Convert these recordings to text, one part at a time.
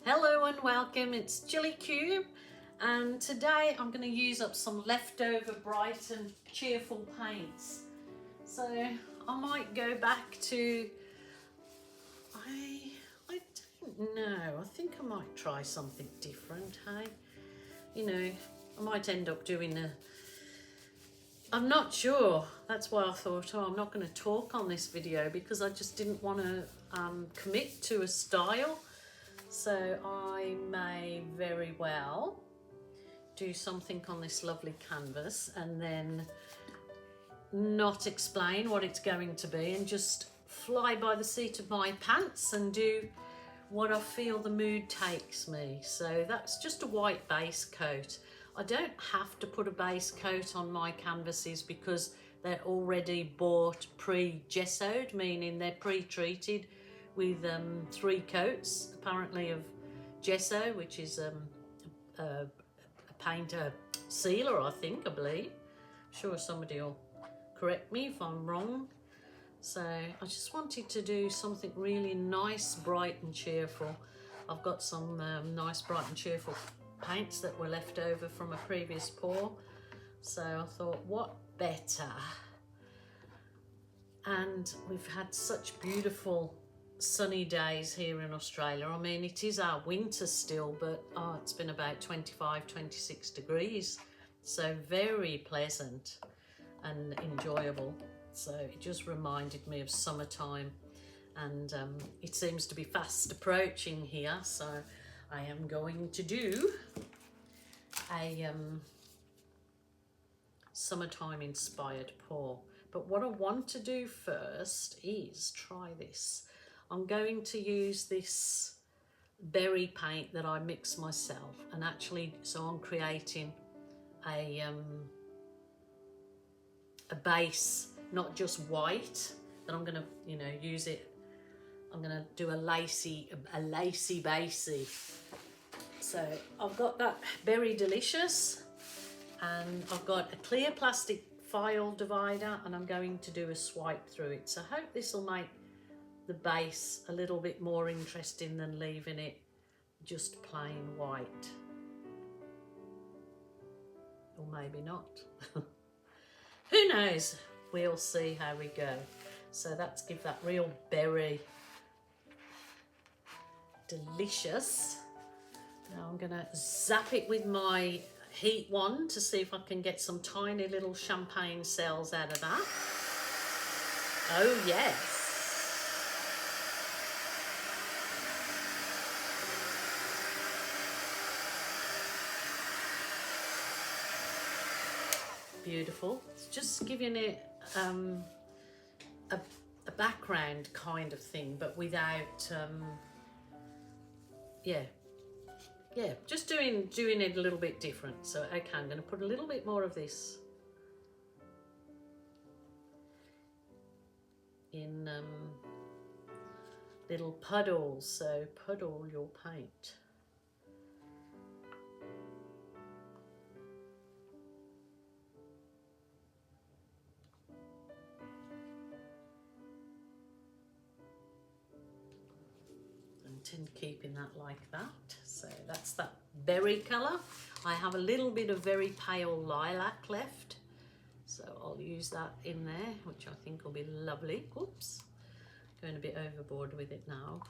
Hello and welcome, it's Chili Cube, and today I'm going to use up some leftover bright and cheerful paints. So I might go back to, I don't know, I think I might try something different, hey? You know, I might end up doing I'm not sure. That's why I thought, oh, I'm not going to talk on this video because I just didn't want to commit to a style. So I may very well do something on this lovely canvas and then not explain what it's going to be and just fly by the seat of my pants and do what I feel the mood takes me. So that's just a white base coat. I don't have to put a base coat on my canvases because they're already bought pre-gessoed, meaning they're pre-treated with 3 coats apparently of gesso, which is a sealer, I believe. I'm sure somebody will correct me if I'm wrong. So I just wanted to do something really nice, bright and cheerful. I've got some nice, bright and cheerful paints that were left over from a previous pour. So I thought, what better? And we've had such beautiful sunny days here in Australia. I mean, it is our winter still, but it's been about 25, 26 degrees. So very pleasant and enjoyable. So it just reminded me of summertime, and it seems to be fast approaching here. So I am going to do a summertime inspired pour. But what I want to do first is try this. I'm going to use this berry paint that I mix myself, and actually, so I'm creating a base, not just white, that I'm gonna, you know, use it. I'm gonna do a lacy basey. So I've got that Berry Delicious, and I've got a clear plastic file divider, and I'm going to do a swipe through it. So I hope this will make the base a little bit more interesting than leaving it just plain white. Or maybe not. Who knows? We'll see how we go. So let's give that real berry delicious. Now I'm gonna zap it with my heat wand to see if I can get some tiny little champagne cells out of that. Oh yes. Beautiful. It's just giving it a background kind of thing, but without just doing it a little bit different. So okay, I'm going to put a little bit more of this in little puddles. So puddle your paint. Tend keeping that like that. So that's that berry colour. I have a little bit of very pale lilac left, so I'll use that in there, which I think will be lovely. Oops, going a bit overboard with it now.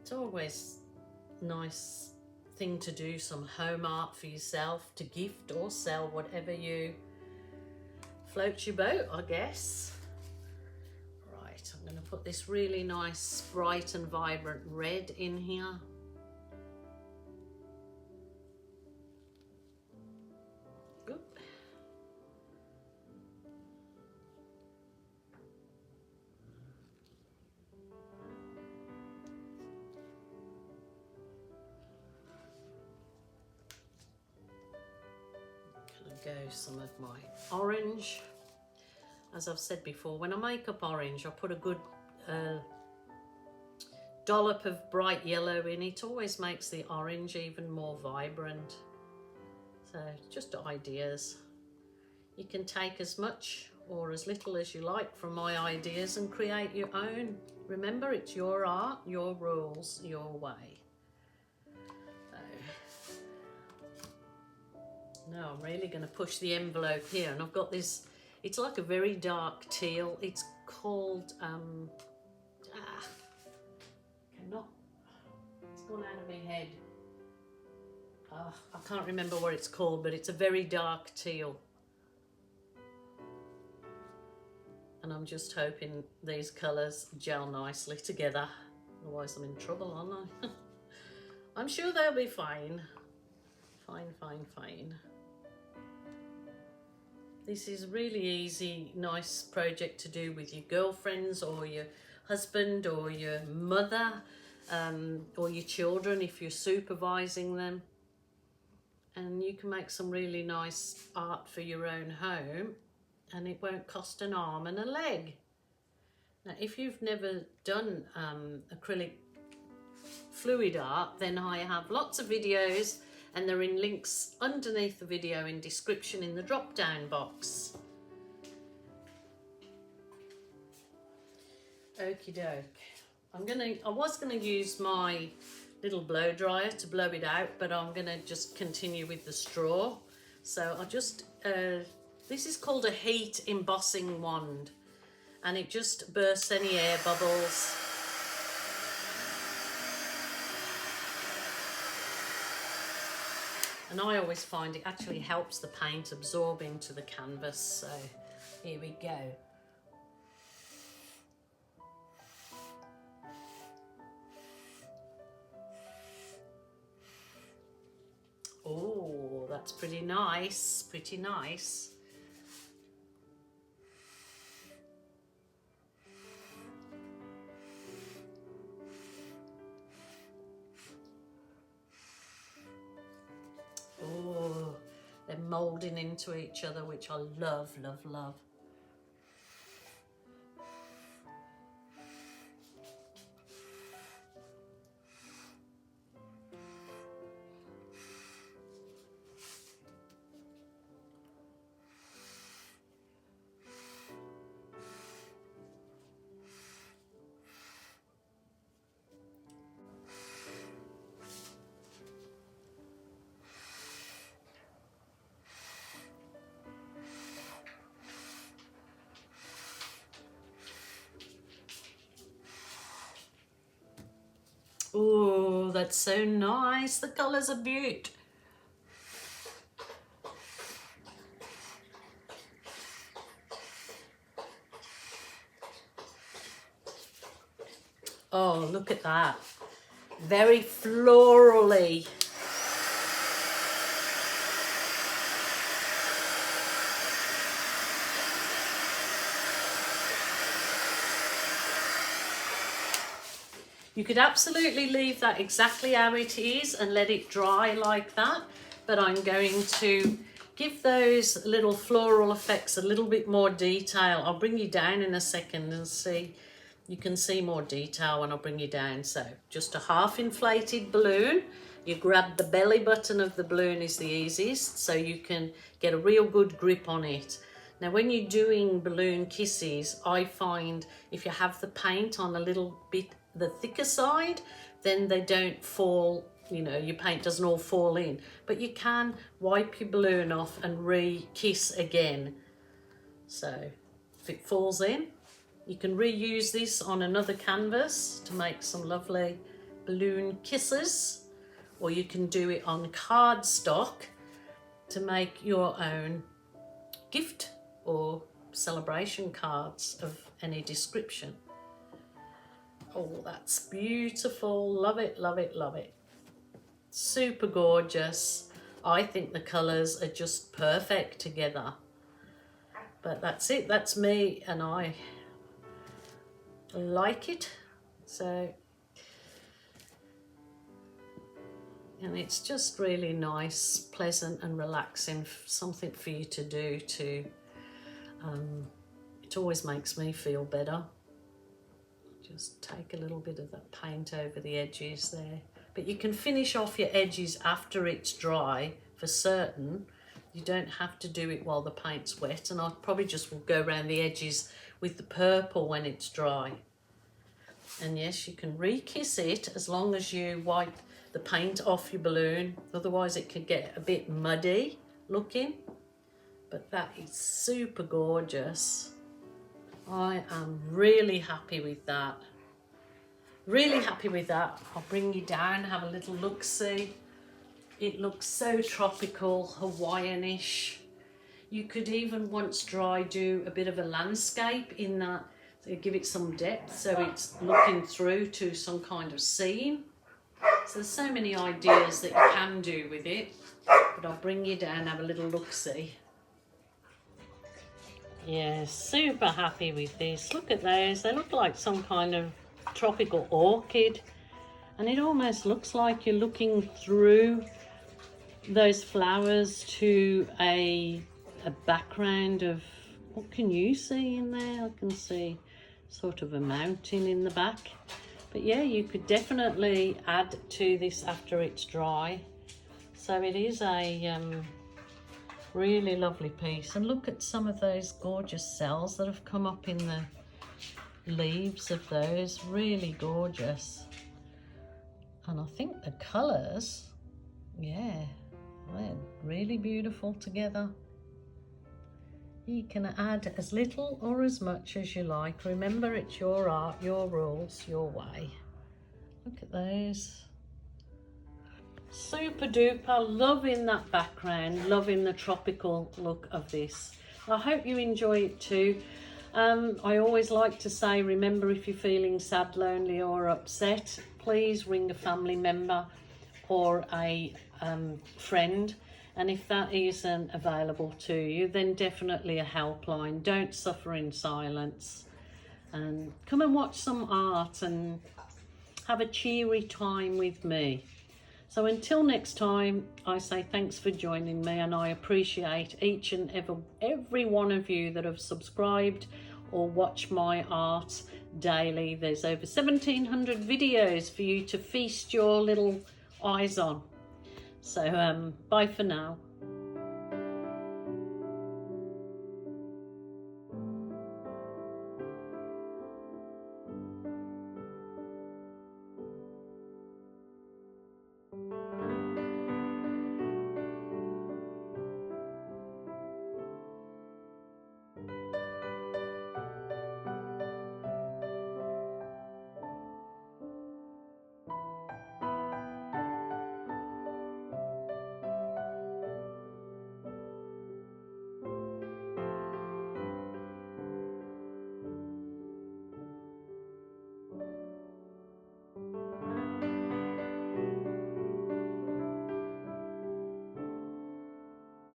It's always a nice thing to do some home art for yourself, to gift or sell, whatever you floats your boat, I guess. Right, I'm going to put this really nice, bright and vibrant red in here. Oop. Go some of my orange. As I've said before, when I make up orange, I put a good dollop of bright yellow in. It always makes the orange even more vibrant. So just ideas. You can take as much or as little as you like from my ideas and create your own. Remember, it's your art, your rules, your way. So, now I'm really going to push the envelope here, and I've got this, it's like a very dark teal. It's called, it's gone out of my head. I can't remember what it's called, but it's a very dark teal. And I'm just hoping these colours gel nicely together. Otherwise I'm in trouble, aren't I? I'm sure they'll be fine. Fine, fine, fine. This is really easy, nice project to do with your girlfriends or your husband or your mother, or your children if you're supervising them. And you can make some really nice art for your own home, and it won't cost an arm and a leg. Now, if you've never done acrylic fluid art, then I have lots of videos, and they're in links underneath the video in description in the drop down box. Okie doke. I was gonna use my little blow dryer to blow it out, but I'm gonna just continue with the straw. So I'll just, this is called a heat embossing wand, and it just bursts any air bubbles. And I always find it actually helps the paint absorb into the canvas. So here we go. Oh, that's pretty nice, pretty nice. Oh, they're moulding into each other, which I love, love, love. Oh, that's so nice. The colours are beaut. Oh, look at that. Very florally. You could absolutely leave that exactly how it is and let it dry like that, but I'm going to give those little floral effects a little bit more detail. I'll bring you down in a second and see, you can see more detail when I bring you down. So just a half inflated balloon. You grab the belly button of the balloon is the easiest, so you can get a real good grip on it. Now when you're doing balloon kisses, I find if you have the paint on a little bit the thicker side, then they don't fall, you know, your paint doesn't all fall in, but you can wipe your balloon off and re-kiss again. So if it falls in, you can reuse this on another canvas to make some lovely balloon kisses, or you can do it on cardstock to make your own gift or celebration cards of any description. Oh, that's beautiful. Love it, love it, love it. Super gorgeous. I think the colours are just perfect together. But that's it, that's me, and I like it. So, and it's just really nice, pleasant and relaxing, something for you to do to, it always makes me feel better. Just take a little bit of that paint over the edges there. But you can finish off your edges after it's dry for certain. You don't have to do it while the paint's wet, and I probably just will go around the edges with the purple when it's dry. And yes, you can re-kiss it as long as you wipe the paint off your balloon, otherwise it could get a bit muddy looking. But that is super gorgeous. I am really happy with that. Really happy with that. I'll bring you down, have a little look-see. It looks so tropical, Hawaiian-ish. You could even, once dry, do a bit of a landscape in that, to give it some depth, so it's looking through to some kind of scene. So there's so many ideas that you can do with it, but I'll bring you down, have a little look-see. Yeah, super happy with this. Look at those, they look like some kind of tropical orchid, and it almost looks like you're looking through those flowers to a background of, what can you see in there? I can see sort of a mountain in the back. But yeah, you could definitely add to this after it's dry. So it is a really lovely piece. And look at some of those gorgeous cells that have come up in the leaves of those. Really gorgeous. And I think the colours, yeah, they're really beautiful together. You can add as little or as much as you like. Remember, it's your art, your rules, your way. Look at those. Super duper, loving that background, loving the tropical look of this. I hope you enjoy it too. I always like to say, remember, if you're feeling sad, lonely or upset, please ring a family member or a friend. And if that isn't available to you, then definitely a helpline. Don't suffer in silence. And come and watch some art and have a cheery time with me. So until next time, I say thanks for joining me, and I appreciate each and every one of you that have subscribed or watch my art daily. There's over 1,700 videos for you to feast your little eyes on. So bye for now.